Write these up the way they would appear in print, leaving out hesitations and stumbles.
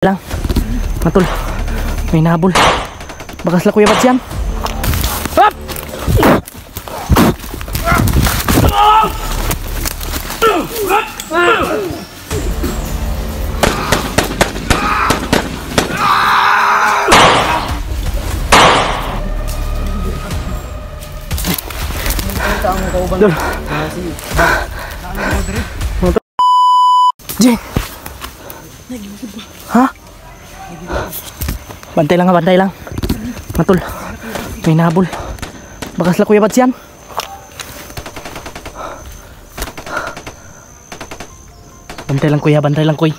Lang matol, may nahabol. Bakas la kuya Bads yan. Hop! Dol. Jeng. Ha? Bantay lang, bantay lang. Matol, may nahabol. Bakas la kuya Bads yan. Bantay lang kuya, bantay lang kuy.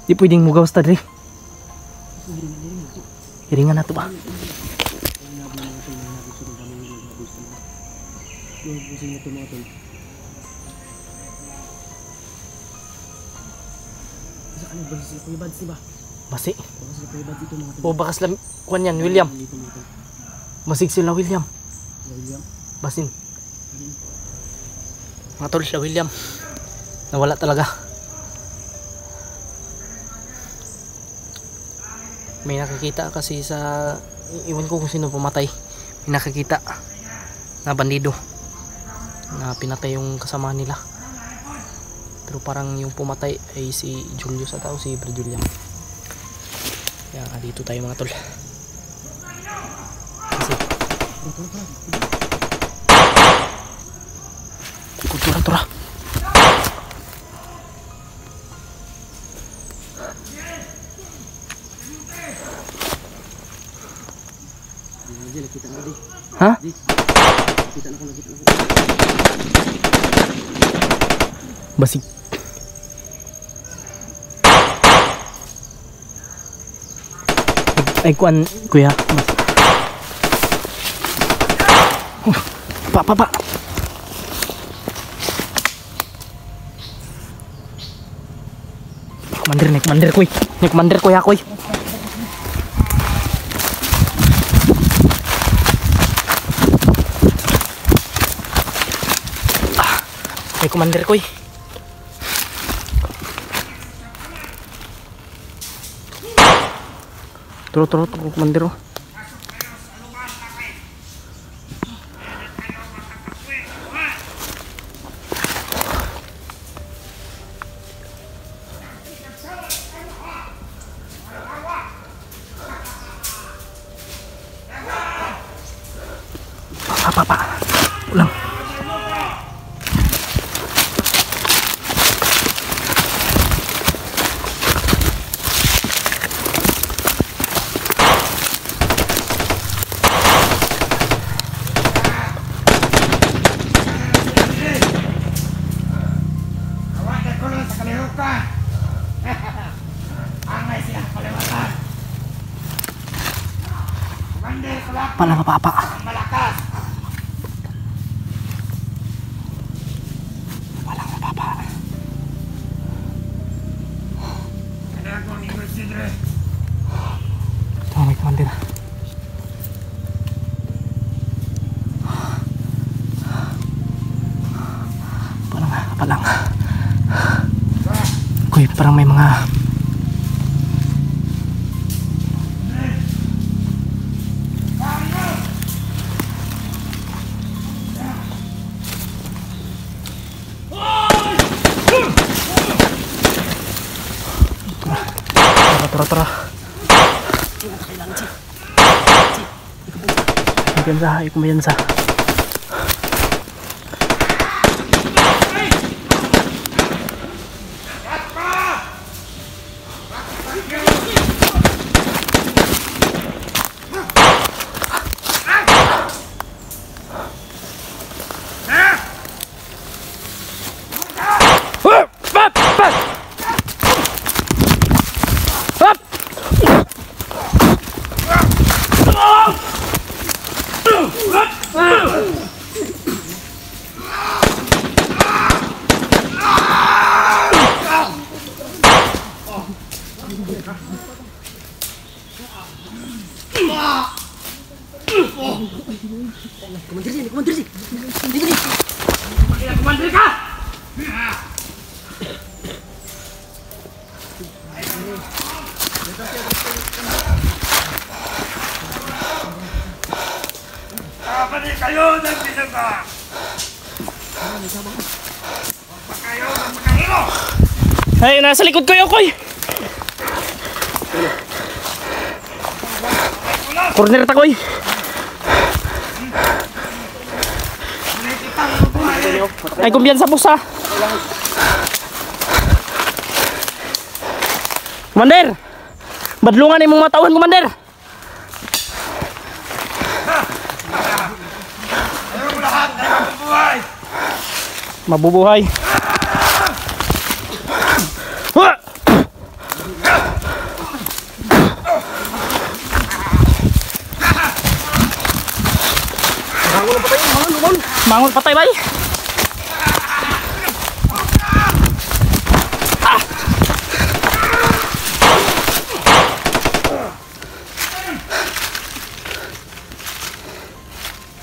Di pwedeng mugaw sa tadri. Hiringan na to ba? Basi. O bakas lang kuan yan, William. Masig sila William. Basin. Matol siya William. Nawala talaga. May nakakita kasi sa iwan ko kung sino pumatay. May nakakita na bandido na pinatay yung kasama nila. Pero parang yung pumatay ay si Julius at si Bro Julian. Kaya dito tayo mga tol. Kasi tura. Ha? Basig. Ay kuan kuya. Pa. Commander kuy. Ni commander kuya kuy. Ni commander kuy. Turo commander. Pa. Ulang. Palang apa-apa. Palang apa-apa. Tama may commander. Palang. Kuy, parang may mga Tara. Kumpiyansa. Magpapali kayo ng binaga! Magpa kayo ng makarino! Ay, nasa likod ko yung koy. Corner ta koy. Ay, kumpiyansa po sa. Commander! Badlungan imong matauhan, Commander! Ayaw lahat ay mabubuhay! Mabubuhay. Ah! Mangon patay bay. Ah!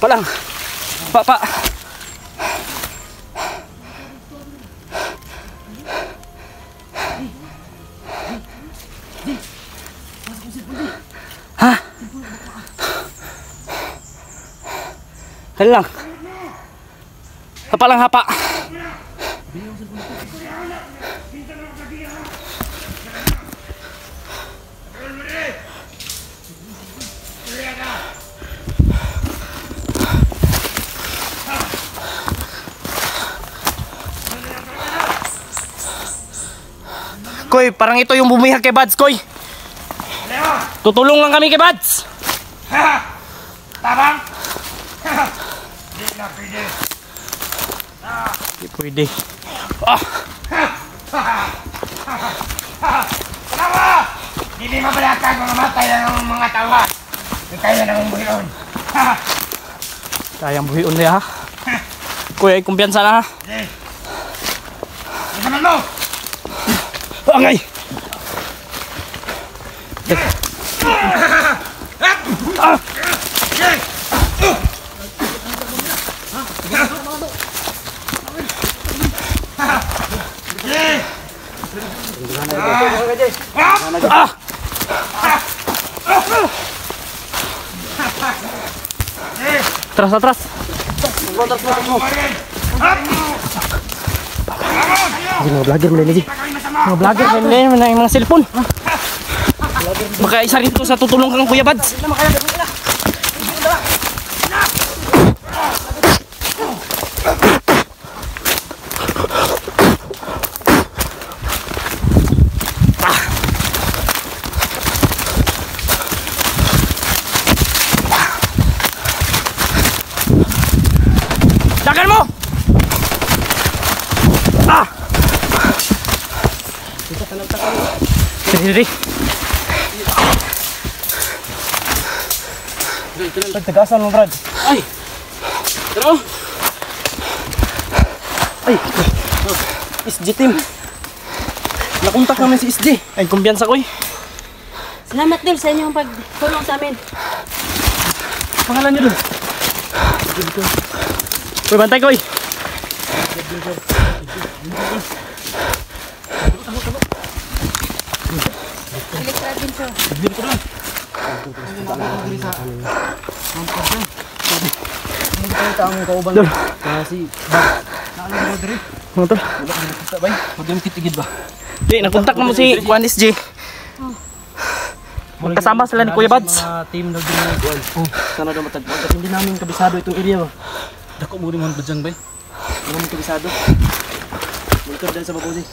Palang. Pa. Ha? Kali lang. Hapa lang hapa. Koy, parang ito yung bumiha kay Bads, Koy. Tutulong lang kami kay Bads. Tabang! Di na pwede! Hindi pwede. Ah! Kenapa? Hindi mabalakang mga matay ang mga tawa. Di kayo nang buhiron. Kayang buhion niya ha. Koy, ay kumpiyansa na ha. Di. Di naman mo! Angay! Ah! Ah! Atras, atras. Mga vlogger mo din, mga vlogger mo din na yung mga cellphone. Baka isa rin to sa tutulong kang Kuya Bads. Dagan mo! Ah! Diri. Tagasan mo, Brad. Ay! Tara! Ay! SG team. Nakontak namin si SG. Ay, kumpiyansa ko eh. Salamat Dil sa inyong pagtulong sa amin. Pangalan niyo doon. Uy, bantay ko eh. Dol. Ano to? Di, nakontak na mo si Juan SG. Magkasama sila ni Kuya Bads. Team na din ng Juan. Sana daw matagpuan. Kasi hindi namin kabisado itong area ba. Dako mo rin mga dyan ba? Hindi namin kabisado. Monitor dyan sa babaw din.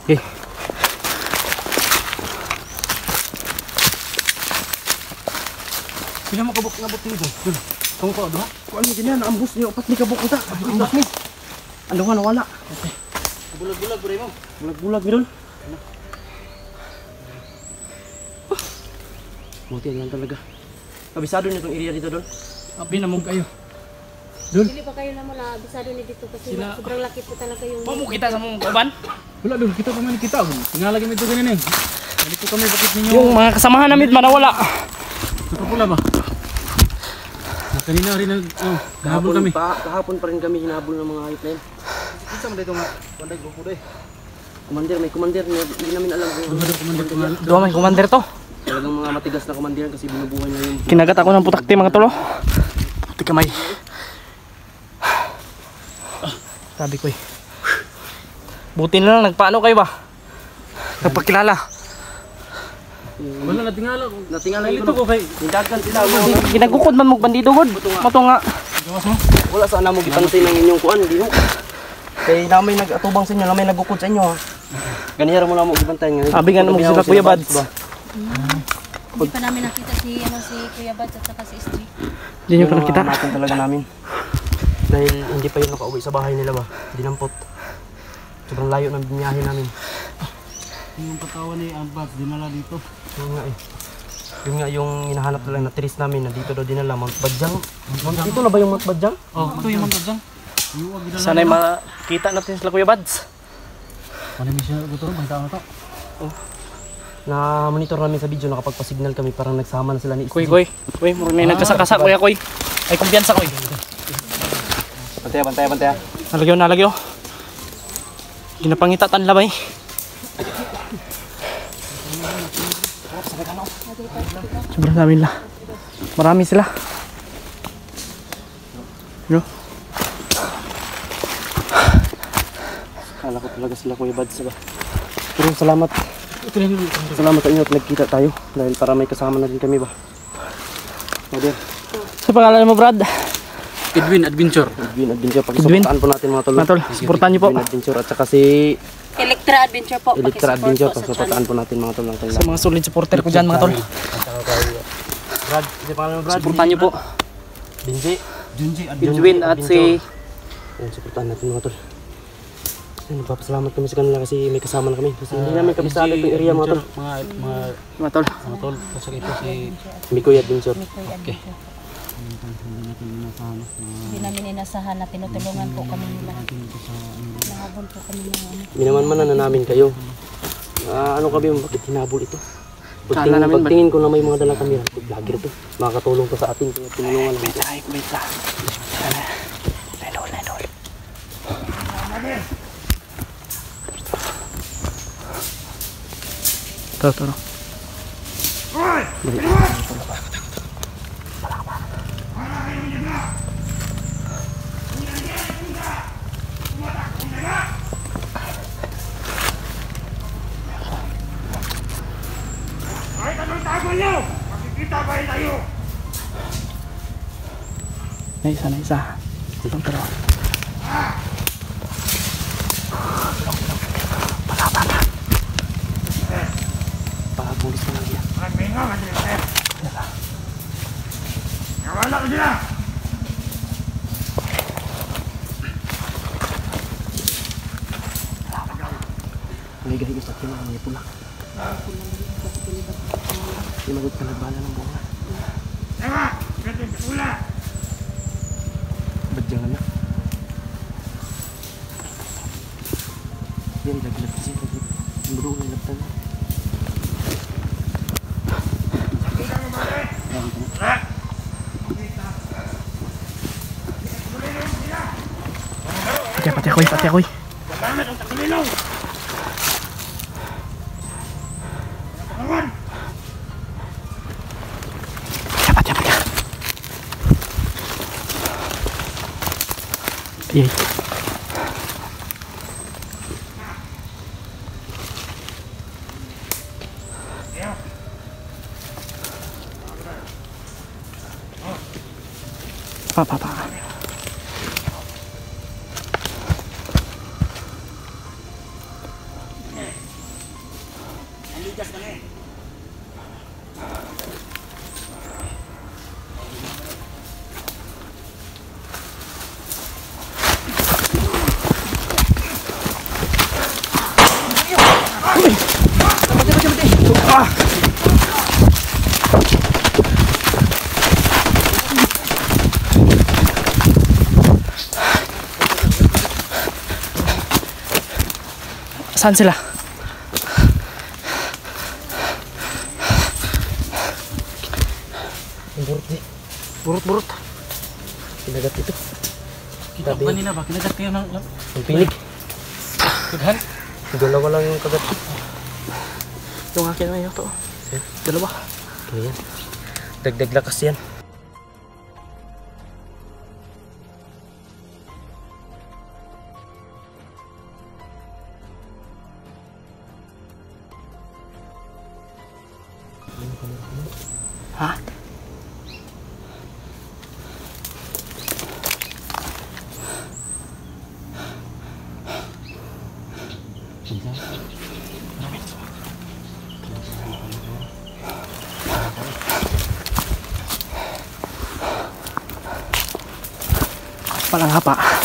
Okay. Pila mo kabuk nabot dito. Dun. Kamu pa doon. Kuan mo ganyan, ambus niyo upat ni kabuk uta. Ambus ni. Ano nga nawala. Bulag-bulag bro mo. Bulag-bulag gidon. Buti yan talaga. Kabisado niyo itong area dito doon. Abi na mo kayo. Hindi pa kayo naman na abisado ni dito kasi sobrang laki po talaga yung... Mo kita sa mong kauban? Wala doon, kita pa man kita. Tingalagay mo ito ganyan eh. Dito kami, bakit ninyo? Yung mga kasamahan namin manawala. Nakapula ba? Kanina rin nahabol kami. Kahapon pa rin kami hinabol ng mga hayop na yun. Isa mo dito nga, panday grupo doon eh. Commander, may commander na hindi namin alam kung Dua man commander to. talagang mga matigas na commander kasi binubuhay niya yung Kinagat ako ng putakti mga tolo. Grabe kamay. Sabi ko eh. Buti na lang, nagpaano kayo ba? Nagpakilala. Wala natingala. Natingala ito ko kay. Hindagan sila. Ginagukod man mo bandido god. Mato nga. Wala sana mo gipansin ang inyong kuan, di mo. Kay namin nag-atubang sa inyo, namin nagukod sa inyo ha. Ganihara mo na mo gibantayan nga. Abi nga mo sila Kuya Bads. Hindi pa namin nakita si Kuya Bads at saka si Istri. Hindi nyo pa nakita. Natin talaga namin. Dahil hindi pa yun nakauwi sa bahay nila ba. Dinampot. Sobrang layo ng binyahe namin. Yung katawan ni Ambas, dinala dito. Yun nga eh. Yun nga yung hinahanap na lang na tris namin na dito daw dinala. Mount Badjang. Dito na ba yung Mount Badjang? Oh, ito yung Ambas. Sana'y makita natin sila Kuya Bads. Ano yung siya gusto rin? Bangta na to. Na monitor namin sa video, nakapagpa-signal kami, parang nagsama na sila ni Kuy, murag na nagkasakasa Kuya Kuy. Ay kumpiyansa Kuy. Bantaya. Nalagyo. Ginapangita tan labay. Sobrang dami nila. Marami sila. Yo. Kala ko talaga sila Kuya Bads ba. Pero salamat. Salamat sa inyo at nagkita tayo. Dahil para may kasama na din kami ba. Brother. Sa pangalan mo Brad? Edwin Adventure. Edwin Adventure. Pakisuportaan po natin mga tol. Mga tol, supportan niyo po. Edwin Adventure at saka si Electra Adventure po. Electra Adventure. Pakisupport po sa Pakisuportaan po natin mga tol. Ng Sa mga solid supporter ko dyan mga tol. Brad. Hindi pangalan mo Brad. Supportan niyo po. Binji. Junji Edwin at si... Ayan, supportaan natin mga tol. Ayun, nagpapasalamat kami sa kanila kasi may kasama na kami. Kasi hindi namin kabisado itong area mga tol. Mga tol. Mga tol. Kasi ito si... Mikoy Adventure. Okay. Hindi namin inasahan na tinutulungan po kami nila. Nahabol po kami ng ano. Minaman-manan na namin kayo. Ano kami, bakit hinabol ito? Kala namin Pagtingin ko na may mga dalang kamera. Vlogger ito. Makakatulong to sa atin. Kaya tinulungan namin. Wait lang. Lenol. Tara. Kahit anong tago nyo, makikita pa rin tayo. Na isa. Itong dalawa. Pakabulis na lang yan. Magbingo, madrister. Nawala ko sila. May sa akin ang may pula. Hindi magod ka nagbala ng bunga. Tama, ganito yung pula. Badyangan na. Yan, laglag kasi. Ang bro, nilagtan na. Pati ako'y. Salamat ang takililong. Kawan. Pati. Yay. Pa. Saan sila? Burot. Kinagat ito. Kita kanina ba? Kinagat kayo ng... Ang pinig. Kudhan? Dalawa lang yung kagat. Yung akin na yun to. Dalawa. Ayan. Dagdag lakas yan. Ha? Palang hapa.